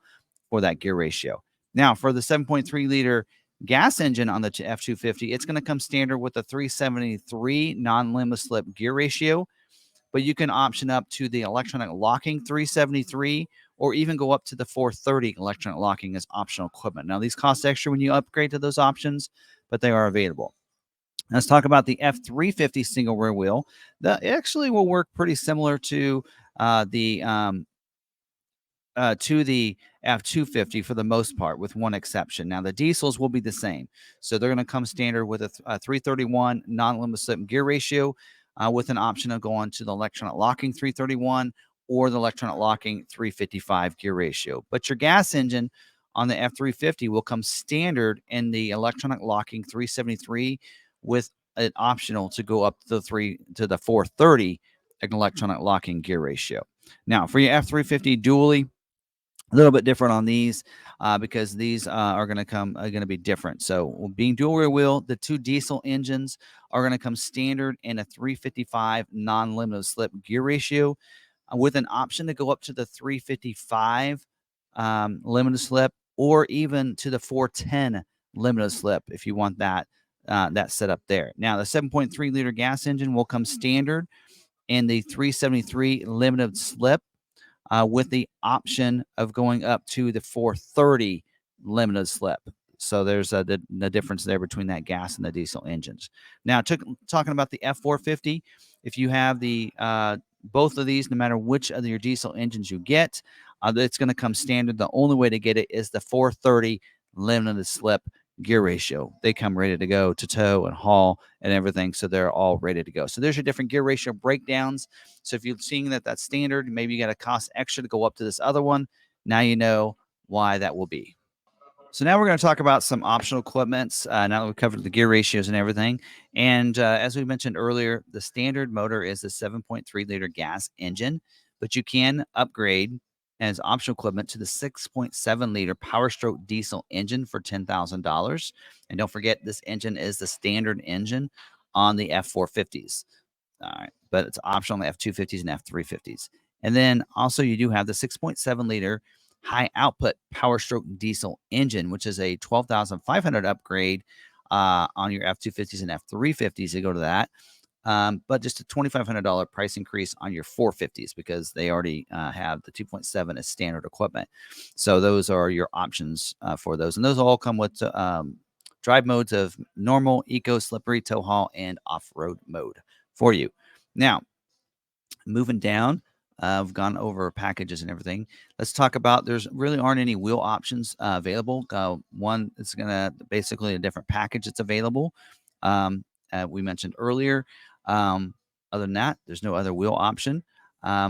for that gear ratio. Now, for the 7.3 liter gas engine on the F250, it's going to come standard with a 373 non-limit slip gear ratio, but you can option up to the electronic locking 373 or even go up to the 430 electronic locking as optional equipment. Now, these cost extra when you upgrade to those options, but they are available. Let's talk about the F350 single rear wheel. That actually will work pretty similar to the F250 for the most part, with one exception. Now, the diesels will be the same. So they're going to come standard with a 331 non-limit slip gear ratio with an option of going to the electronic locking 331 or the electronic locking 355 gear ratio. But your gas engine on the F350 will come standard in the electronic locking 373 with an optional to go up to the 430 electronic locking gear ratio. Now, for your F350 dually, a little bit different on these because these are going to be different. So being dual rear wheel, the two diesel engines are going to come standard in a 355 non-limited slip gear ratio with an option to go up to the 355 limited slip or even to the 410 limited slip if you want that setup there. Now, the 7.3 liter gas engine will come standard in the 373 limited slip with the option of going up to the 430 limited slip. So there's the difference there between that gas and the diesel engines. Now, talking about the F450, if you have the both of these, no matter which of your diesel engines you get, it's going to come standard. The only way to get it is the 430 limited slip gear ratio. They come ready to go to tow and haul and everything, so they're all ready to go. So there's your different gear ratio breakdowns. So if you're seeing that that's standard, maybe you got to cost extra to go up to this other one. Now you know why that will be. So now we're going to talk about some optional equipments. Now that we've covered the gear ratios and everything, and as we mentioned earlier, the standard motor is the 7.3 liter gas engine, but you can upgrade as optional equipment to the 6.7 liter Power Stroke diesel engine for $10,000. And don't forget, this engine is the standard engine on the F450s. All right, but it's optional on the F250s and F350s. And then also you do have the 6.7 liter high output Power Stroke diesel engine, which is a 12,500 upgrade on your F250s and F350s to go to that. But just a $2,500 price increase on your 450s because they already have the 2.7 as standard equipment. So those are your options for those. And those all come with drive modes of normal, eco, slippery, tow haul, and off-road mode for you. Now, moving down, we've gone over packages and everything. Let's talk about, there's really aren't any wheel options available. One is going to basically a different package that's available. We mentioned earlier. Other than that, there's no other wheel option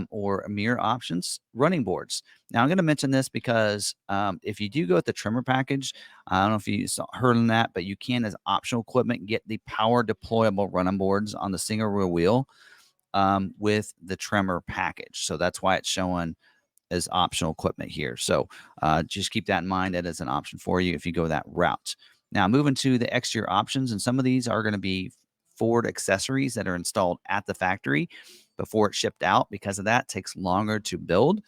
or mirror options. Running boards. Now, I'm going to mention this because if you do go with the Tremor package, I don't know if you heard on that, but you can, as optional equipment, get the power deployable running boards on the single rear wheel with the Tremor package. So that's why it's showing as optional equipment here. So just keep that in mind. That is an option for you if you go that route. Now, moving to the exterior options, and some of these are going to be Ford accessories that are installed at the factory before it's shipped out. Because of that, it takes longer to build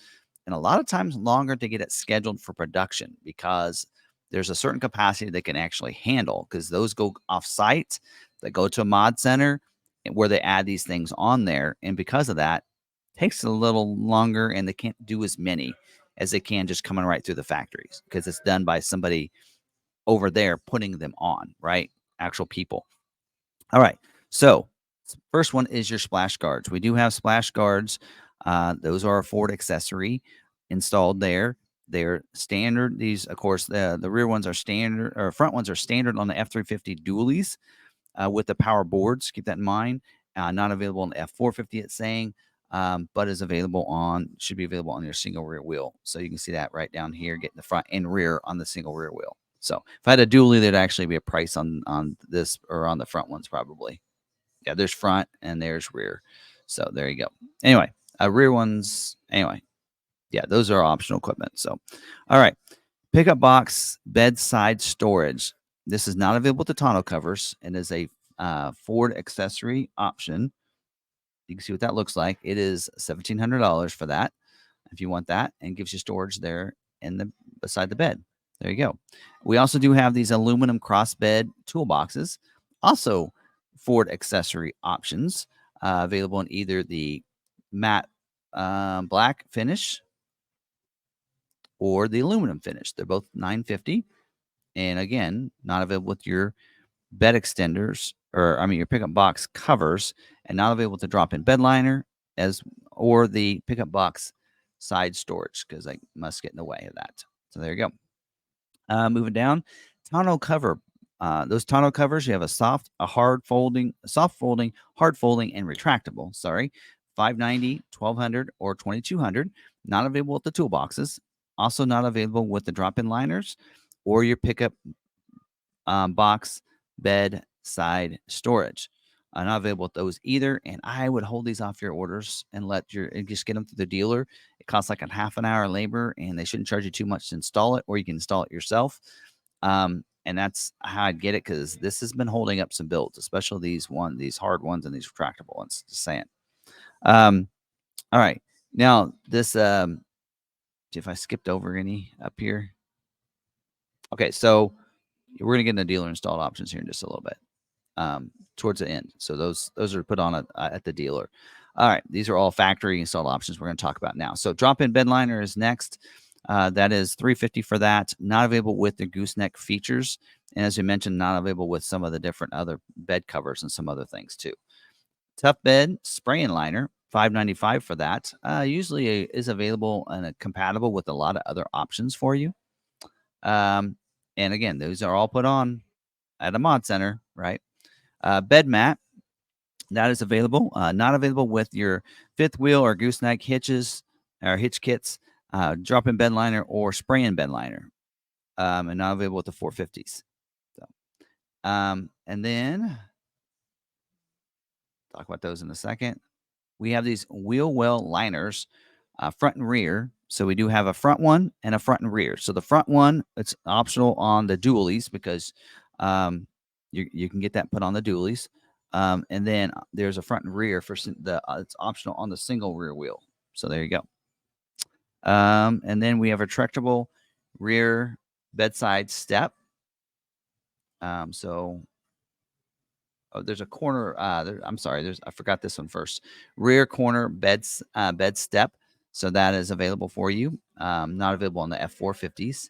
and a lot of times longer to get it scheduled for production because there's a certain capacity they can actually handle because those go off site, that go to a mod center where they add these things on there. And because of that, it takes a little longer and they can't do as many as they can just coming right through the factories because it's done by somebody over there putting them on, right? Actual people. All right. So first one is your splash guards. We do have splash guards. Those are a Ford accessory installed there. They're standard. These, of course, the rear ones are standard, or front ones are standard on the F350 dualies with the power boards. Keep that in mind. Not available on the F450, it's saying, but is available on, should be available on your single rear wheel. So you can see that right down here, getting the front and rear on the single rear wheel. So if I had a dually, there'd actually be a price on this or on the front ones probably. Yeah, there's front and there's rear. So there you go. Anyway, rear ones. Anyway, yeah, those are optional equipment. So, all right, pickup box bedside storage. This is not available to tonneau covers and is a Ford accessory option. You can see what that looks like. It is $1,700 for that if you want that, and gives you storage there in the beside the bed. There you go. We also do have these aluminum crossbed toolboxes, also Ford accessory options, available in either the matte black finish or the aluminum finish. They're both $950, and again, not available with your bed extenders, or I mean your pickup box covers, and not available to drop in bed liner as or the pickup box side storage because I must get in the way of that. So there you go. Moving down, tonneau cover. Those tonneau covers, you have a soft, a hard folding, soft folding, hard folding, and retractable. Sorry, 590, 1200, or 2200. Not available with the toolboxes. Also not available with the drop-in liners or your pickup box bed side storage. Not available with those either. And I would hold these off your orders and just get them through the dealer. It costs like a half an hour labor, and they shouldn't charge you too much to install it, or you can install it yourself. And that's how I'd get it because this has been holding up some builds, especially these hard ones and these retractable ones. Just saying. All right, now this. If I skipped over any up here, okay. So we're gonna get into dealer installed options here in just a little bit. Towards the end. So those are put on at the dealer. All right, these are all factory installed options we're going to talk about now. So drop-in bed liner is next. That is $350 for that. Not available with the gooseneck features, and as we mentioned, not available with some of the different other bed covers and some other things too. Tough bed spray-in liner, $595 for that. Usually is available and compatible with a lot of other options for you. And again, those are all put on at a mod center, right? Bed mat, that is available. Not available with your fifth wheel or gooseneck hitches or hitch kits, drop-in bed liner or spray-in bed liner, and not available with the 450s. So, and then talk about those in a second. We have these wheel well liners, front and rear. So we do have a front one and a front and rear. So the front one, it's optional on the dualies because you can get that put on the dualies. And then there's a front and rear for it's optional on the single rear wheel. So there you go. And then we have a retractable rear bedside step. So there's a corner. I'm sorry. I forgot this one first. Rear corner bed step. So that is available for you. Not available on the F450s,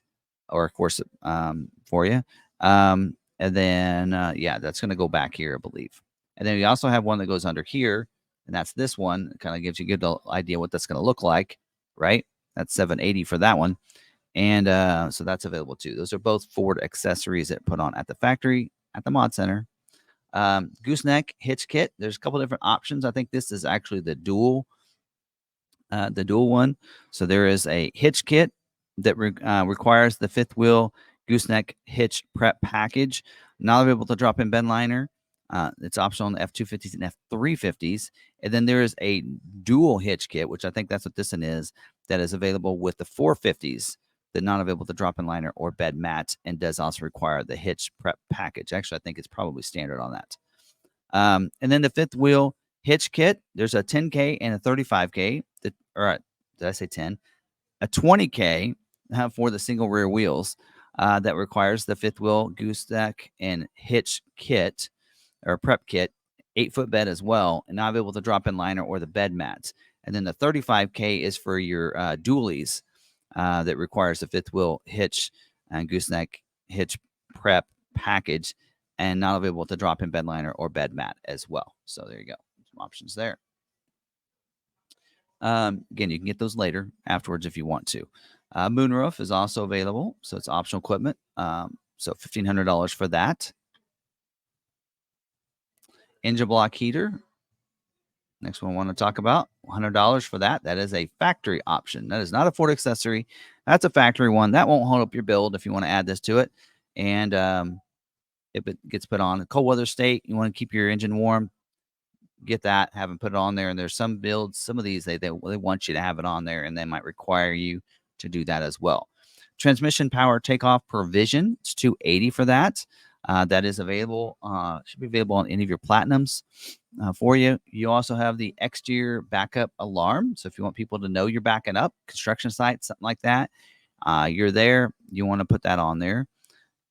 or of course for you. And then yeah, that's going to go back here, I believe. And then we also have one that goes under here, and that's this one. It kind of gives you a good idea what that's going to look like, right? That's 780 for that one. And so that's available too. Those are both Ford accessories that put on at the factory at the mod center. Gooseneck hitch kit. There's a couple different options. I think this is actually the dual one. So there is a hitch kit that requires the fifth wheel gooseneck hitch prep package. Not available to drop in bed liner. It's optional on the F250s and F350s. And then there is a dual hitch kit, which I think that's what this one is, that is available with the 450s. That not available to drop in liner or bed mat, and does also require the hitch prep package. Actually, I think it's probably standard on that. And then the fifth wheel hitch kit, there's a 10K and a 35K. Did I say 10? A 20K for the single rear wheels that requires the fifth wheel gooseneck and hitch kit or prep kit, 8-foot bed as well, and not able to drop in liner or the bed mats. And then the 35K is for your dualies that requires the fifth wheel hitch and gooseneck hitch prep package, and not available to drop in bed liner or bed mat as well. So there you go. Some options there. Again, you can get those later afterwards if you want to. Moonroof is also available, so it's optional equipment. So $1,500 for that. Engine block heater. Next one I want to talk about, $100 for that. That is a factory option. That is not a Ford accessory. That's a factory one. That won't hold up your build if you want to add this to it. And if it gets put on a cold weather state, you want to keep your engine warm, get that, have them put it on there. And there's some builds, some of these, they want you to have it on there, and they might require you to do that as well. Transmission power takeoff provision, it's $280 for that. That is available, should be available on any of your Platinums for you. You also have the exterior backup alarm. So if you want people to know you're backing up, construction site, something like that, you're there, you want to put that on there.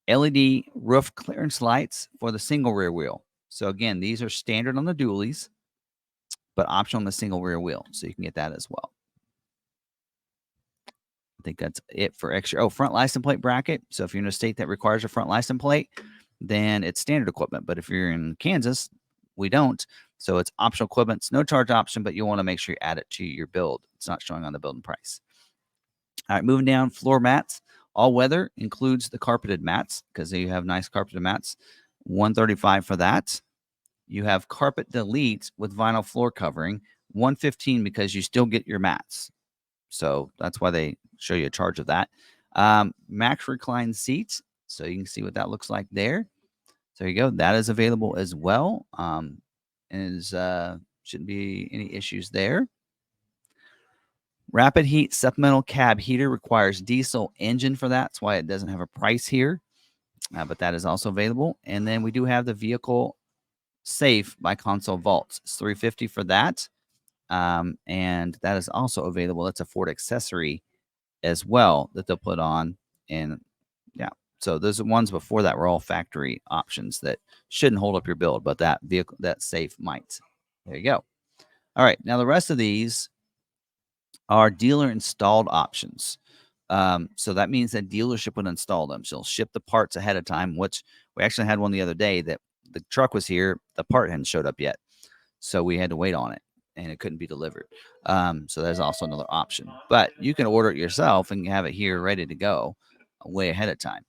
LED roof clearance lights for the single rear wheel. So again, these are standard on the dualies, but optional on the single rear wheel. So you can get that as well. I think that's it for extra. Oh, front license plate bracket. So if you're in a state that requires a front license plate, then it's standard equipment. But if you're in Kansas, we don't. So it's optional equipment. It's no charge option, but you want to make sure you add it to your build. It's not showing on the building price. All right, moving down, floor mats. All weather includes the carpeted mats because you have nice carpeted mats. $135 for that. You have carpet delete with vinyl floor covering. $115 because you still get your mats. So that's why they show you a charge of that. Max recline seats. So you can see what that looks like there. So there you go. That is available as well. And shouldn't be any issues there. Rapid heat supplemental cab heater requires diesel engine for that. That's why it doesn't have a price here. But that is also available. And then we do have the vehicle safe by Console Vaults. It's $350 for that. And that is also available. That's a Ford accessory as well that they'll put on. And yeah, so those ones before that were all factory options that shouldn't hold up your build, but that vehicle, that safe might. There you go. All right. Now the rest of these are dealer installed options. So that means that dealership would install them. So they'll ship the parts ahead of time, which we actually had one the other day that the truck was here. The part hadn't showed up yet. So we had to wait on it, and it couldn't be delivered. So there's also another option. But you can order it yourself and have it here ready to go way ahead of time.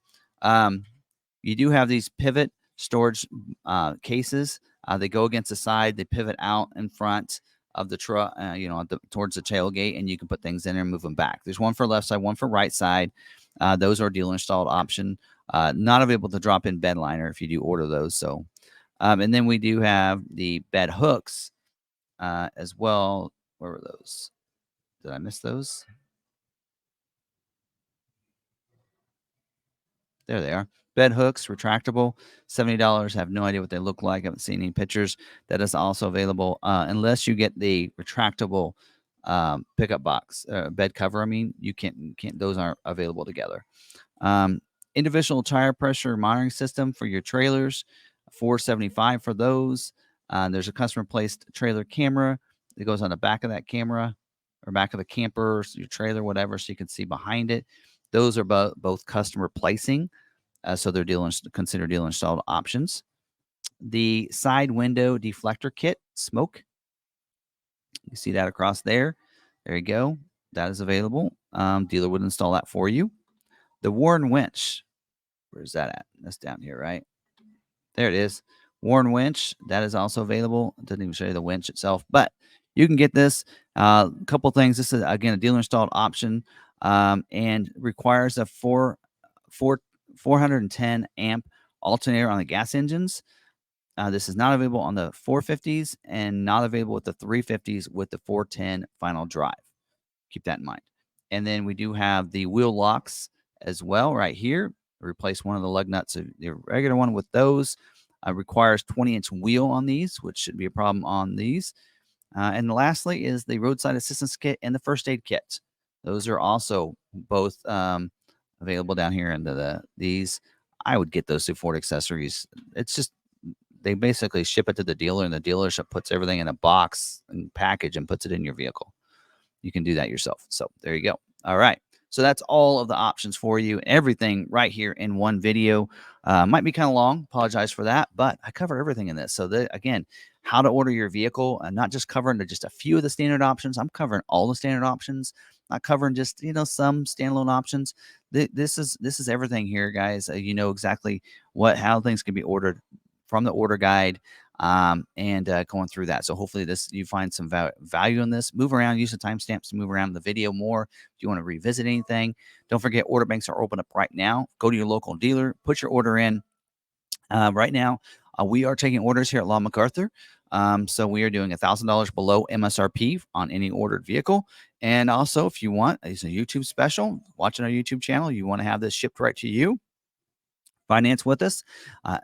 You do have these pivot storage cases. They go against the side. They pivot out in front of the truck, towards the tailgate, and you can put things in there and move them back. There's one for left side, one for right side. Those are dealer installed option. Not available to drop in bed liner if you do order those. So, and then we do have the bed hooks as well. Where were those? Did I miss those? There they are. Bed hooks, retractable, $70. I have no idea what they look like. I haven't seen any pictures. That is also available unless you get the retractable pickup box, bed cover. I mean, you can't those aren't available together. Um, Individual tire pressure monitoring system for your trailers, 475 for those. There's a customer placed trailer camera that goes on the back of that camera or back of the camper, your trailer, whatever, so you can see behind it. Those are both customer placing, so they're considered dealer installed options. The side window deflector kit, smoke. You see that across there. There you go. That is available. Dealer would install that for you. The Warren winch. Where's that at? That's down here, right? There it is. Warren winch. That is also available. It doesn't even show you the winch itself, but you can get this. A couple things. This is, again, a dealer installed option, and requires a 410 amp alternator on the gas engines. This is not available on the 450s and not available with the 350s with the 410 final drive. Keep that in mind. And then we do have the wheel locks as well right here. Replace one of the lug nuts of the regular one with those. Requires 20-inch wheel on these, which shouldn't be a problem on these. And lastly is the roadside assistance kit and the first aid kit. Those are also both available down here into these. I would get those through Ford Accessories. It's just they basically ship it to the dealer, and the dealership puts everything in a box and package and puts it in your vehicle. You can do that yourself. So there you go. All right. So that's all of the options for you. Everything right here in one video. Might be kind of long. Apologize for that, but I cover everything in this. So again, how to order your vehicle, and not just covering just a few of the standard options. I'm covering all the standard options, not covering just some standalone options. This is everything here, guys. You know exactly how things can be ordered from the order guide, and going through that. So hopefully you find some value in this. Move around, use the timestamps to move around the video more. If you want to revisit anything, don't forget order banks are open up right now. Go to your local dealer, put your order in. Right now, we are taking orders here at Law McArthur. So we are doing $1,000 below MSRP on any ordered vehicle. And also, if you want, it's a YouTube special, watching our YouTube channel, you want to have this shipped right to you, finance with us,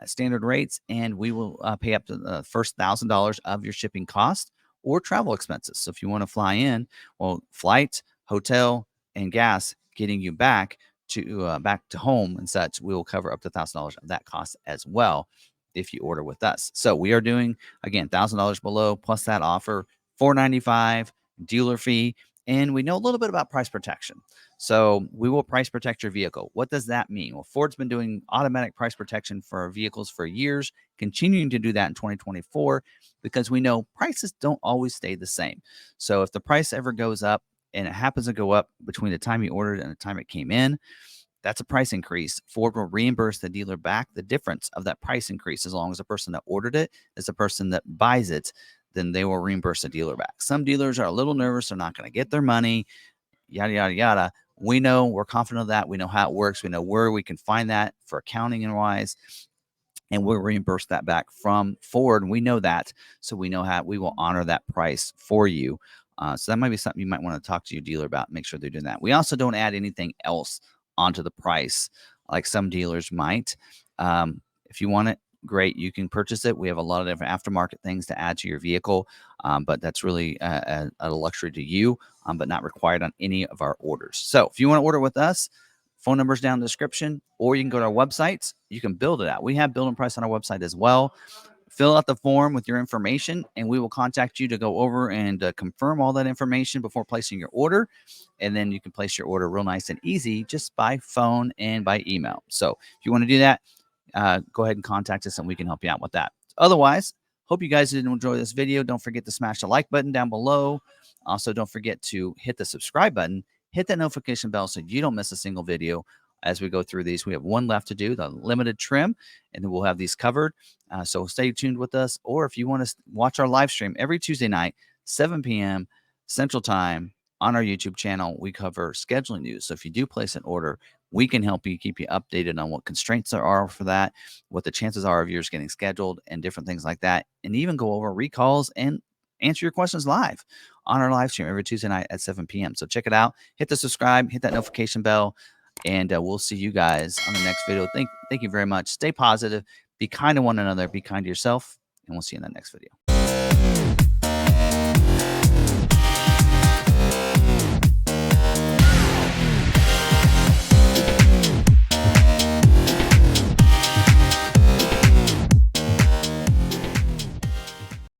standard rates, and we will pay up to the first $1,000 of your shipping cost or travel expenses. So if you want to fly in, well, flight, hotel, and gas getting you back to home and such, we will cover up to $1,000 of that cost as well if you order with us. So we are doing, again, $1,000 below plus that offer, $495 dealer fee, and we know a little bit about price protection. So we will price protect your vehicle. What does that mean? Well, Ford's been doing automatic price protection for our vehicles for years, continuing to do that in 2024, because we know prices don't always stay the same. So if the price ever goes up, and it happens to go up between the time you ordered and the time it came in, that's a price increase. Ford will reimburse the dealer back the difference of that price increase. As long as the person that ordered it is the person that buys it, then they will reimburse the dealer back. Some dealers are a little nervous. They're not going to get their money, yada, yada, yada. We know, we're confident of that. We know how it works. We know where we can find that for accounting and wise, and we'll reimburse that back from Ford. And we know that. So we know how we will honor that price for you. So that might be something you might want to talk to your dealer about. Make sure they're doing that. We also don't add anything else onto the price like some dealers might. If you want it, great, you can purchase it. We have a lot of different aftermarket things to add to your vehicle, but that's really a luxury to you, but not required on any of our orders. So if you want to order with us, phone number's down in the description, or you can go to our website. You can build it out. We have build and price on our website as well. Fill out the form with your information, and we will contact you to go over and confirm all that information before placing your order. And then you can place your order real nice and easy just by phone and by email. So if you want to do that, go ahead and contact us, and we can help you out with that. Otherwise, hope you guys did enjoy this video. Don't forget to smash the like button down below. Also, don't forget to hit the subscribe button, hit that notification bell so you don't miss a single video as we go through these. We have one left to do, the limited trim, and then we'll have these covered. So stay tuned with us. Or if you want to watch our live stream every Tuesday night, 7 p.m. Central Time on our YouTube channel, we cover scheduling news. So if you do place an order, we can help you, keep you updated on what constraints there are for that, what the chances are of yours getting scheduled, and different things like that, and even go over recalls and answer your questions live on our live stream every Tuesday night at 7 p.m. So check it out. Hit the subscribe, hit that notification bell, and we'll see you guys on the next video. Thank you very much. Stay positive. Be kind to one another. Be kind to yourself, and we'll see you in the next video.